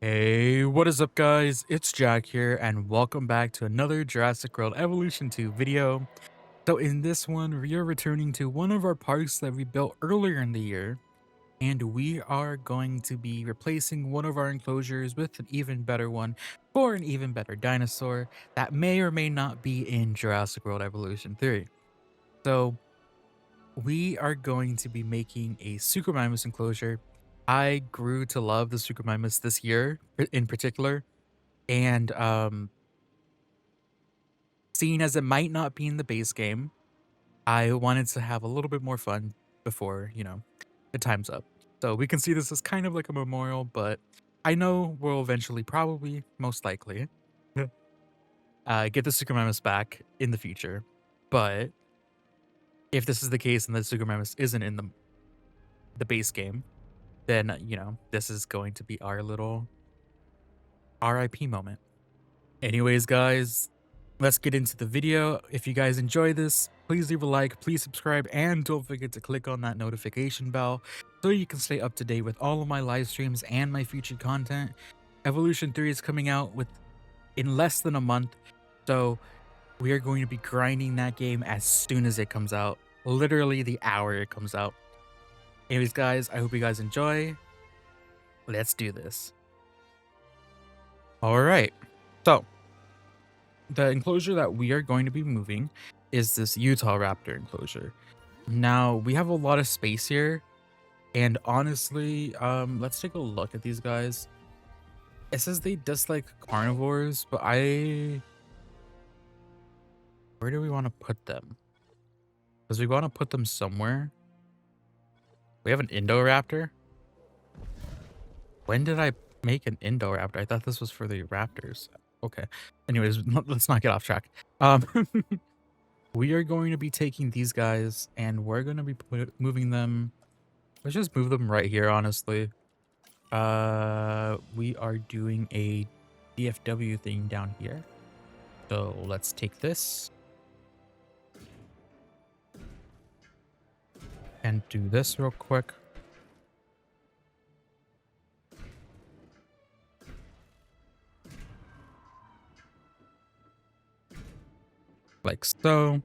Hey, what is up guys? It's Jack here and welcome back to another Jurassic World Evolution 2 video. So in this one, we are returning to one of our parks that we built earlier in the year, and we are going to be replacing one of our enclosures with an even better one for an even better dinosaur that may or may not be in Jurassic World Evolution 3. So we are going to be making a Suchomimus enclosure. I grew to love the Suchomimus this year in particular. And seeing as it might not be in the base game, I wanted to have a little bit more fun before, the time's up. So we can see this as kind of like a memorial, but I know we'll eventually, probably, most likely, Yeah. Get the Suchomimus back in the future. But if this is the case and the Suchomimus isn't in the base game, then, this is going to be our little RIP moment. Anyways, guys, let's get into the video. If you guys enjoy this, please leave a like, please subscribe, and don't forget to click on that notification bell so you can stay up to date with all of my live streams and my featured content. Evolution 3 is coming out in less than a month, so we are going to be grinding that game as soon as it comes out, literally the hour it comes out. Anyways, guys, I hope you guys enjoy. Let's do this. All right, so the enclosure that we are going to be moving is this Utah Raptor enclosure. Now, we have a lot of space here, and honestly, let's take a look at these guys. It says they dislike carnivores, but where do we want to put them? Because we want to put them somewhere. We have an Indoraptor. When did I make an Indoraptor? I thought this was for the raptors. Okay. Anyways, let's not get off track. We are going to be taking these guys and we're going to be moving them. Let's just move them right here, honestly. We are doing a DFW thing down here. So let's take this and do this real quick. Like so.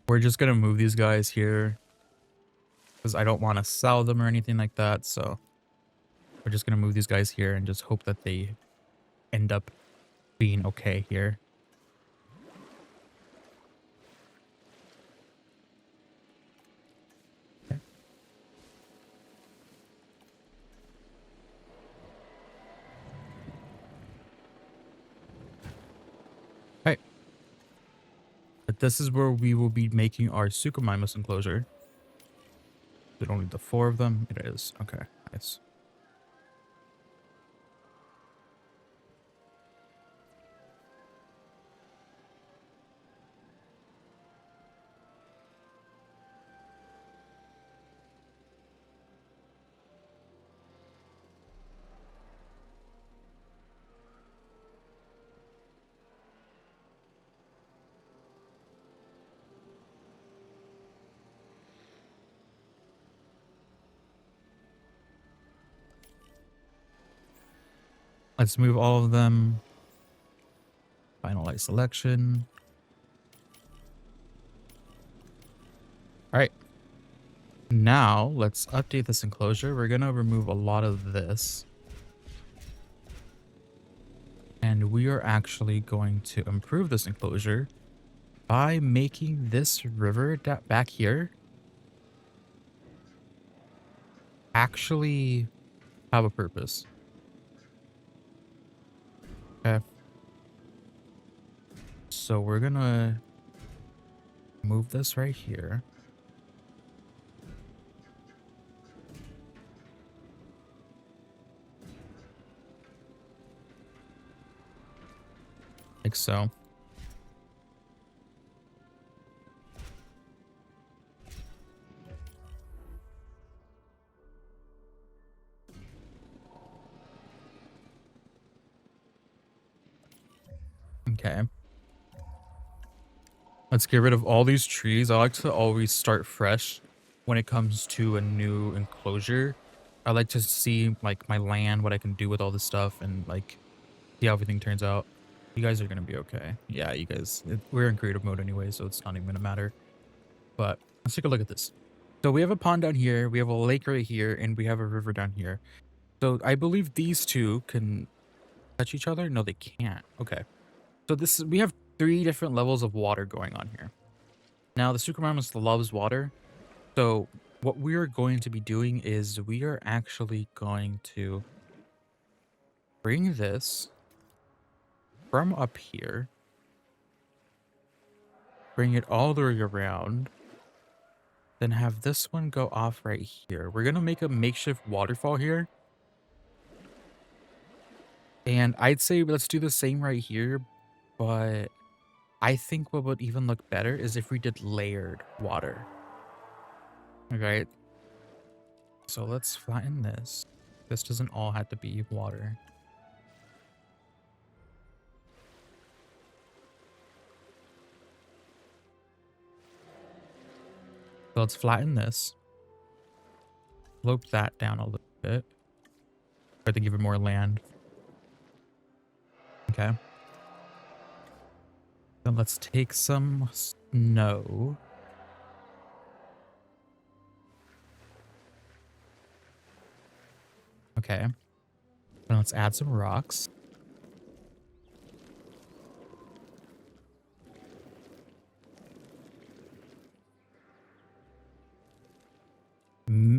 We're just going to move these guys here because I don't want to sell them or anything like that. So we're just going to move these guys here and just hope that they end up being okay here. Okay. All right. But this is where we will be making our Suchomimus enclosure. Is it only the 4 of them? It is. Okay, nice. Let's move all of them. Finalize selection. All right. Now let's update this enclosure. We're going to remove a lot of this. And we are actually going to improve this enclosure by making this river back here actually have a purpose. Okay. So we're gonna move this right here. Like so. Okay. Let's get rid of all these trees. I like to always start fresh when it comes to a new enclosure. I like to see like my land, what I can do with all this stuff, and like see how everything turns out. You guys are gonna be okay. Yeah, you guys. We're in creative mode anyway, so it's not even gonna matter. But let's take a look at this. So we have a pond down here, we have a lake right here, and we have a river down here. So I believe these two can touch each other. No, they can't. Okay. So we have 3 different levels of water going on here. Now the Suchomimus loves water. So what we're going to be doing is we are actually going to bring this from up here, bring it all the way around, then have this one go off right here. We're going to make a makeshift waterfall here. And I'd say let's do the same right here, but I think what would even look better is if we did layered water. Okay. So let's flatten this. This doesn't all have to be water. So let's flatten this. Slope that down a little bit. Try to give it more land. Okay. Then let's take some snow. Okay. Then let's add some rocks.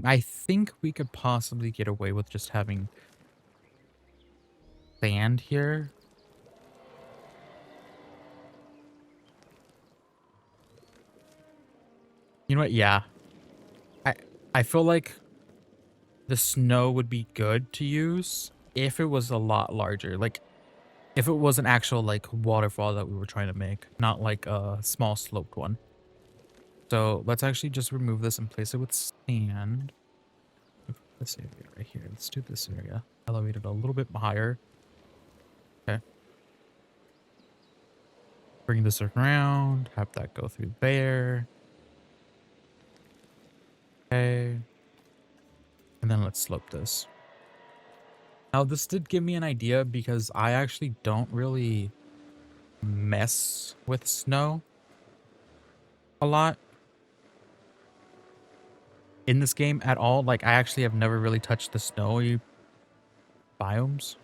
I think we could possibly get away with just having sand here. You know what? Yeah. I feel like the snow would be good to use if it was a lot larger. Like if it was an actual like waterfall that we were trying to make, not like a small sloped one. So let's actually just remove this and place it with sand. This area right here. Let's do this area. Elevate it a little bit higher. Okay. Bring this around. Have that go through there. Okay. And then let's slope this. Now this did give me an idea because I actually don't really mess with snow a lot in this game at all. Like I actually have never really touched the snowy biomes.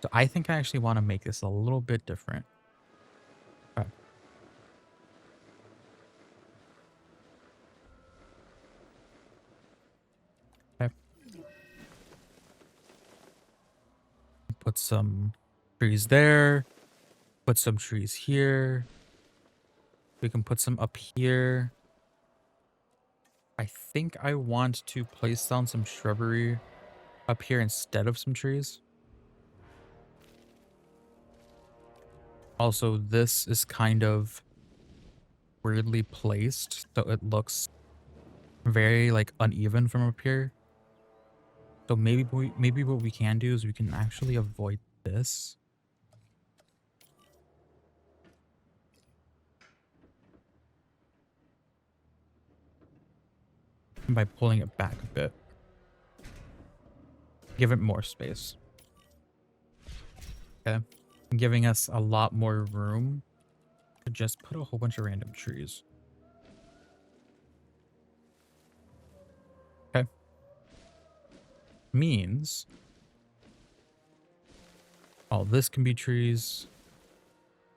So I think I actually want to make this a little bit different. Okay. Okay. Put some trees there. Put some trees here. We can put some up here. I think I want to place down some shrubbery up here instead of some trees. Also, this is kind of weirdly placed, so it looks very like uneven from up here. So maybe what we can do is we can actually avoid this. By pulling it back a bit. Give it more space. Okay. Giving us a lot more room to just put a whole bunch of random trees. Okay. Means all this can be trees.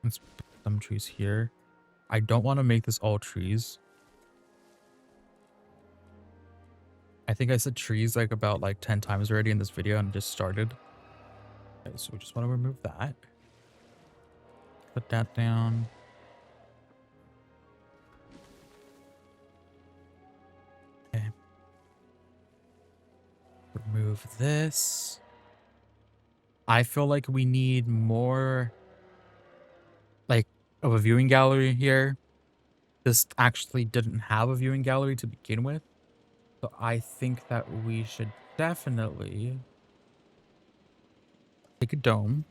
Let's put some trees here. I don't want to make this all trees. I think I said trees like about like 10 times already in this video and just started. Okay, so we just want to remove that. Put that down. Okay. Remove this. I feel like we need more like of a viewing gallery here. This actually didn't have a viewing gallery to begin with. So I think that we should definitely take a dome.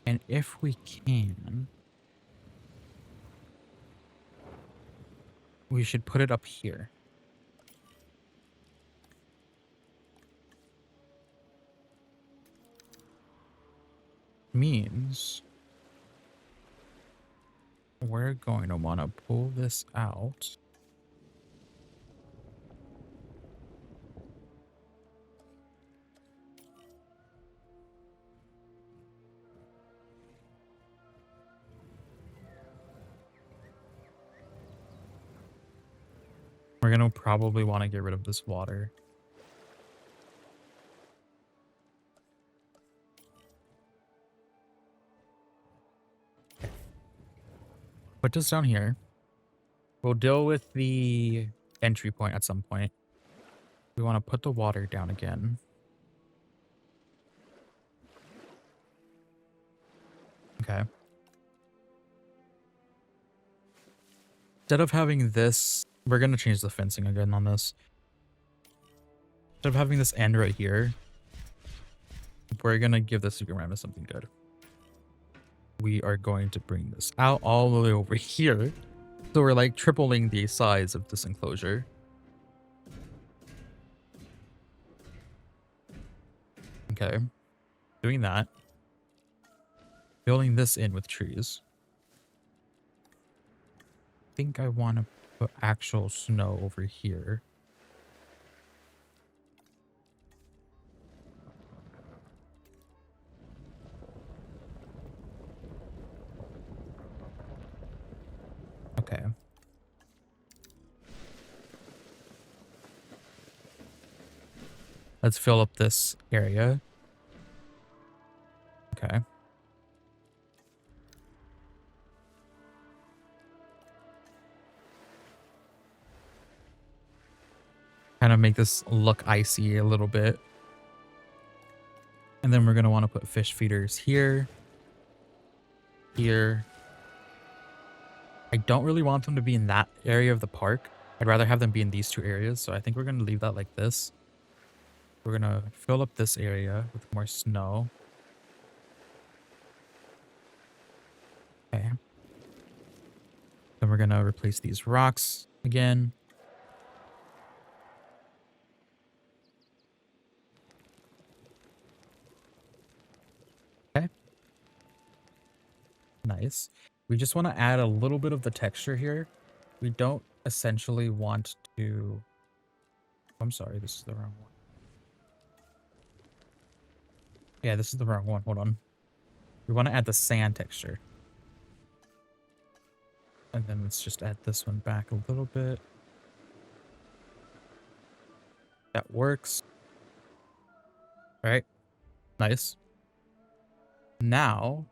And if we can, we should put it up here. Means we're going to want to pull this out. We're going to probably want to get rid of this water. Put this down here. We'll deal with the entry point at some point. We want to put the water down again. Okay. Instead of having this, we're going to change the fencing again on this. Instead of having this end right here, we're going to give the Suchomimus something good. We are going to bring this out all the way over here. So we're like tripling the size of this enclosure. Okay. Doing that. Filling this in with trees. I think I want to put actual snow over here. Okay. Let's fill up this area. Okay. Kind of make this look icy a little bit. And then we're going to want to put fish feeders here. Here. I don't really want them to be in that area of the park. I'd rather have them be in these two areas. So I think we're going to leave that like this. We're going to fill up this area with more snow. Okay. Then we're going to replace these rocks again. Okay. Nice. We just want to add a little bit of the texture here. We don't essentially want to... I'm sorry, this is the wrong one. Yeah, this is the wrong one. Hold on. We want to add the sand texture. And then let's just add this one back a little bit. That works. All right. Nice. Now,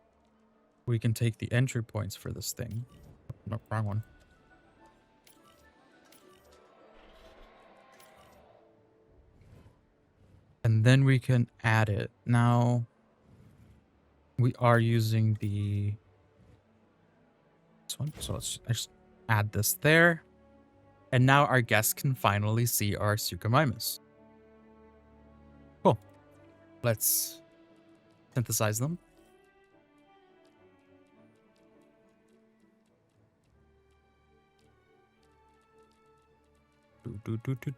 we can take the entry points for this thing. No, wrong one. And then we can add it. Now, we are using this one. So let's just add this there. And now our guests can finally see our Suchomimus. Cool. Let's synthesize them.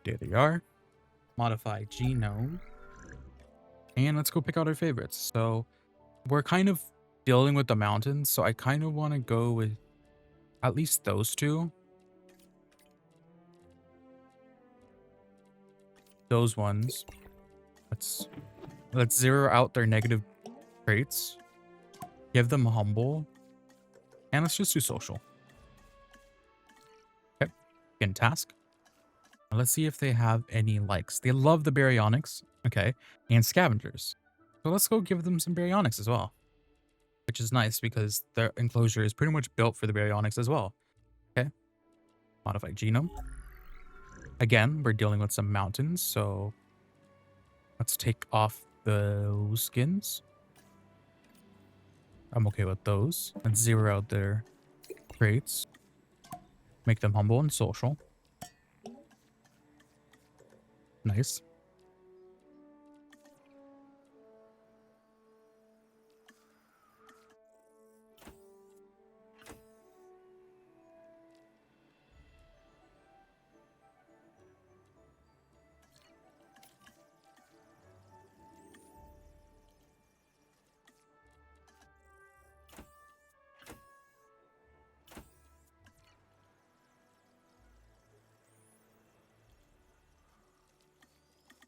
There they are. Modify genome. And let's go pick out our favorites. So we're kind of dealing with the mountains. So I kind of want to go with at least those two. Those ones. Let's zero out their negative traits. Give them humble. And let's just do social. Okay. Begin task. Let's see if they have any likes. They love the baryonyx. Okay. And scavengers. So let's go give them some baryonyx as well. Which is nice because their enclosure is pretty much built for the baryonyx as well. Okay. Modify genome. Again, we're dealing with some mountains, so let's take off those skins. I'm okay with those. Let's zero out their traits. Make them humble and social. Nice.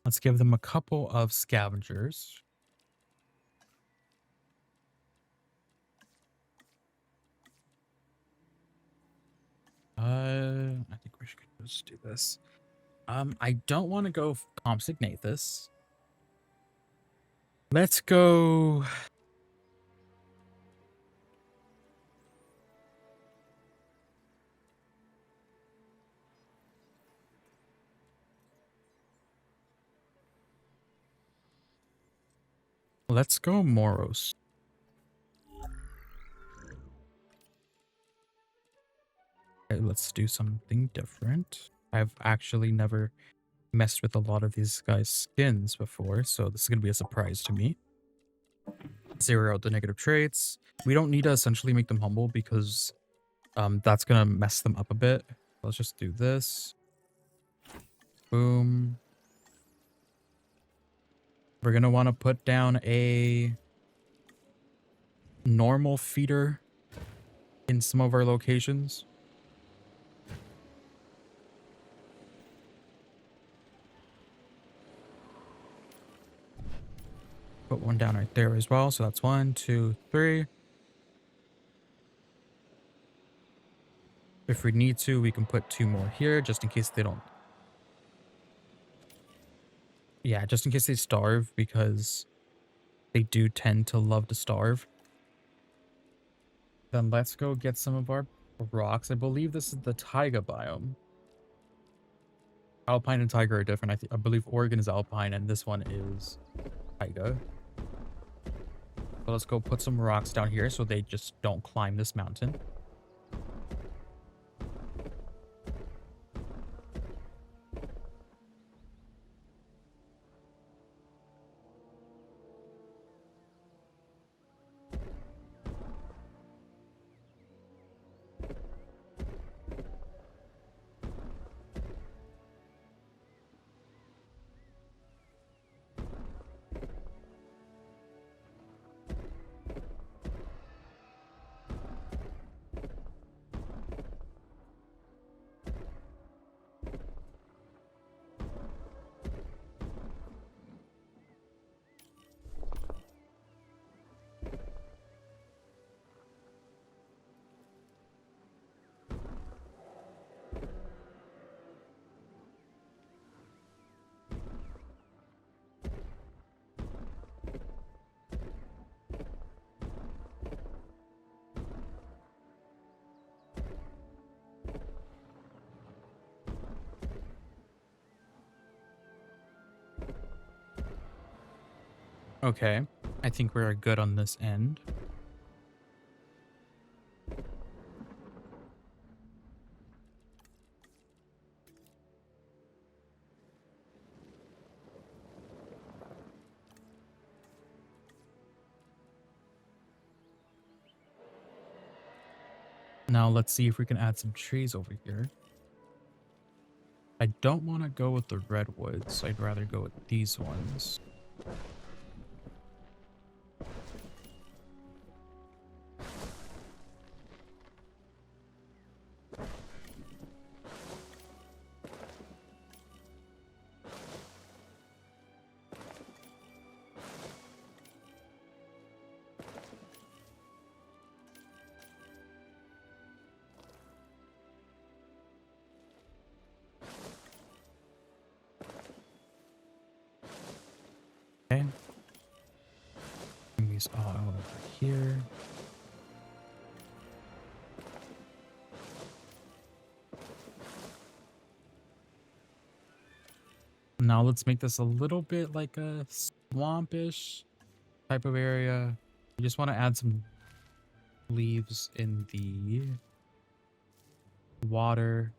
Let's give them a couple of scavengers. I think we should just do this. I don't want to go Compsognathus. Let's go. Let's go Moros. Okay, let's do something different. I've actually never messed with a lot of these guys' skins before, so this is going to be a surprise to me. Zero out the negative traits. We don't need to essentially make them humble because that's going to mess them up a bit. Let's just do this. Boom. We're going to want to put down a normal feeder in some of our locations. Put one down right there as well. So that's 1, 2, 3. If we need to, we can put 2 more here just in case they don't. Yeah, just in case they starve, because they do tend to love to starve. Then let's go get some of our rocks. I believe this is the taiga biome. Alpine and taiga are different. I believe Oregon is alpine and this one is taiga. So let's go put some rocks down here so they just don't climb this mountain. Okay, I think we're good on this end. Now let's see if we can add some trees over here. I don't want to go with the redwoods. I'd rather go with these ones. Okay. Bring these all over here. Now let's make this a little bit like a swampish type of area. You just want to add some leaves in the water.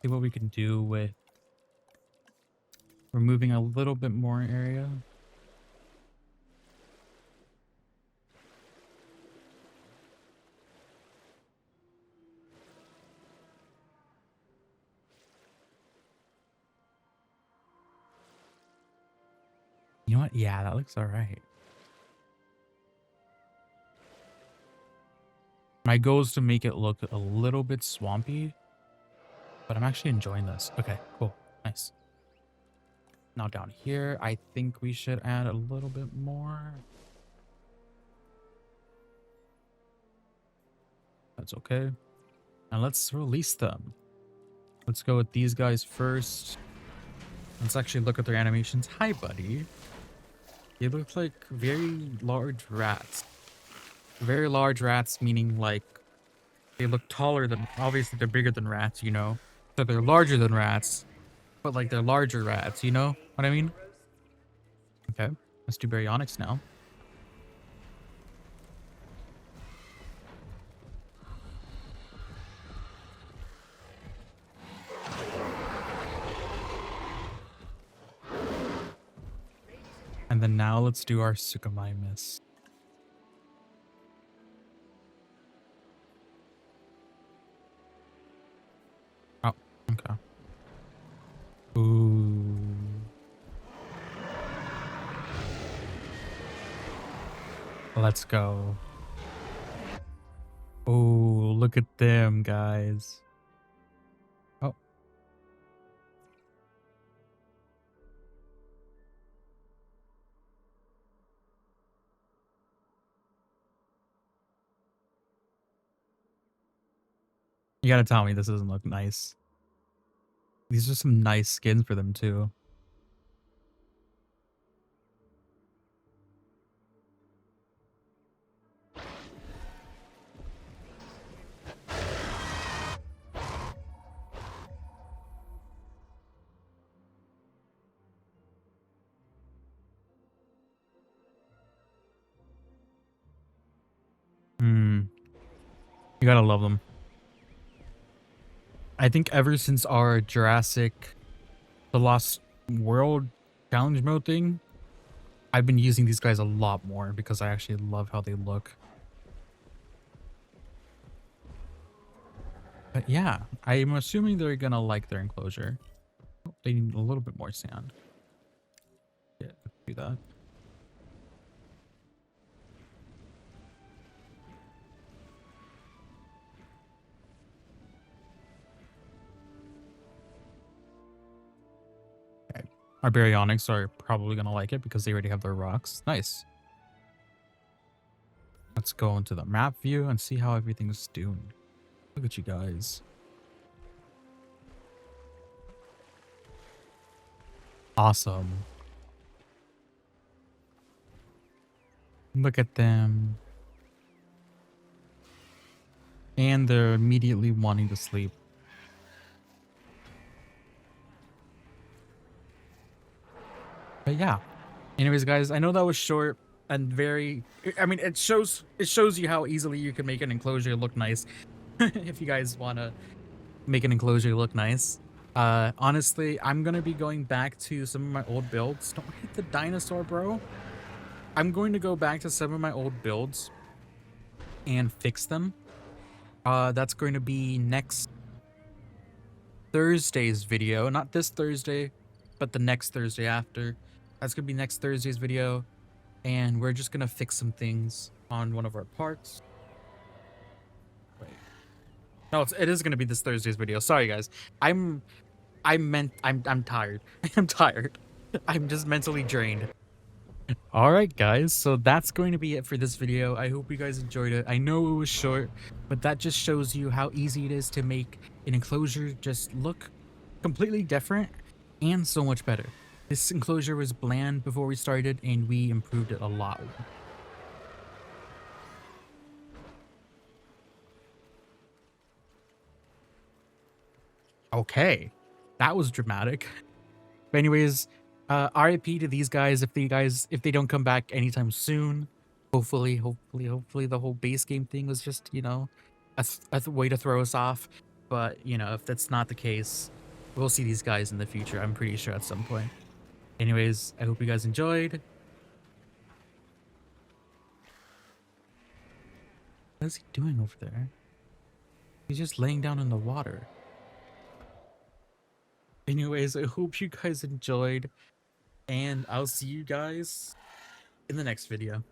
See what we can do with removing a little bit more area. You know what? Yeah, that looks all right. My goal is to make it look a little bit swampy, but I'm actually enjoying this. Okay, cool. Nice. Now down here, I think we should add a little bit more. That's okay. And let's release them. Let's go with these guys first. Let's actually look at their animations. Hi, buddy. They look like very large rats. Very large rats, meaning like they look taller than, obviously they're bigger than rats, you know? So they're larger than rats, but like they're larger rats, you know what I mean? Okay, let's do baryonyx now. And then now let's do our Suchomimus. Oh, okay. Ooh. Let's go. Oh, look at them, guys. Oh. You gotta tell me this doesn't look nice. These are some nice skins for them, too. You gotta love them. I think ever since our Jurassic, the Lost World challenge mode thing, I've been using these guys a lot more because I actually love how they look. But yeah, I'm assuming they're gonna like their enclosure. Oh, they need a little bit more sand. Yeah, do that. Our baryonyx are probably going to like it because they already have their rocks. Nice. Let's go into the map view and see how everything's doing. Look at you guys. Awesome. Look at them. And they're immediately wanting to sleep. But yeah. Anyways, guys, I know that was short and very, I mean, it shows you how easily you can make an enclosure look nice. If you guys want to make an enclosure look nice. Honestly, I'm going to be going back to some of my old builds. Don't hit the dinosaur, bro. I'm going to go back to some of my old builds and fix them. That's going to be next Thursday's video. Not this Thursday, but the next Thursday after. That's going to be next Thursday's video. And we're just going to fix some things on one of our parts. Wait. No, it is going to be this Thursday's video. Sorry, guys. I'm tired. I'm tired. I'm just mentally drained. All right, guys. So that's going to be it for this video. I hope you guys enjoyed it. I know it was short, but that just shows you how easy it is to make an enclosure just look completely different and so much better. This enclosure was bland before we started, and we improved it a lot. Okay, that was dramatic. But anyways, RIP to these guys if they don't come back anytime soon. Hopefully the whole base game thing was just, you know, a way to throw us off. but, you know, if that's not the case, we'll see these guys in the future, I'm pretty sure at some point. Anyways, I hope you guys enjoyed. What is he doing over there? He's just laying down in the water. Anyways, I hope you guys enjoyed, and I'll see you guys in the next video.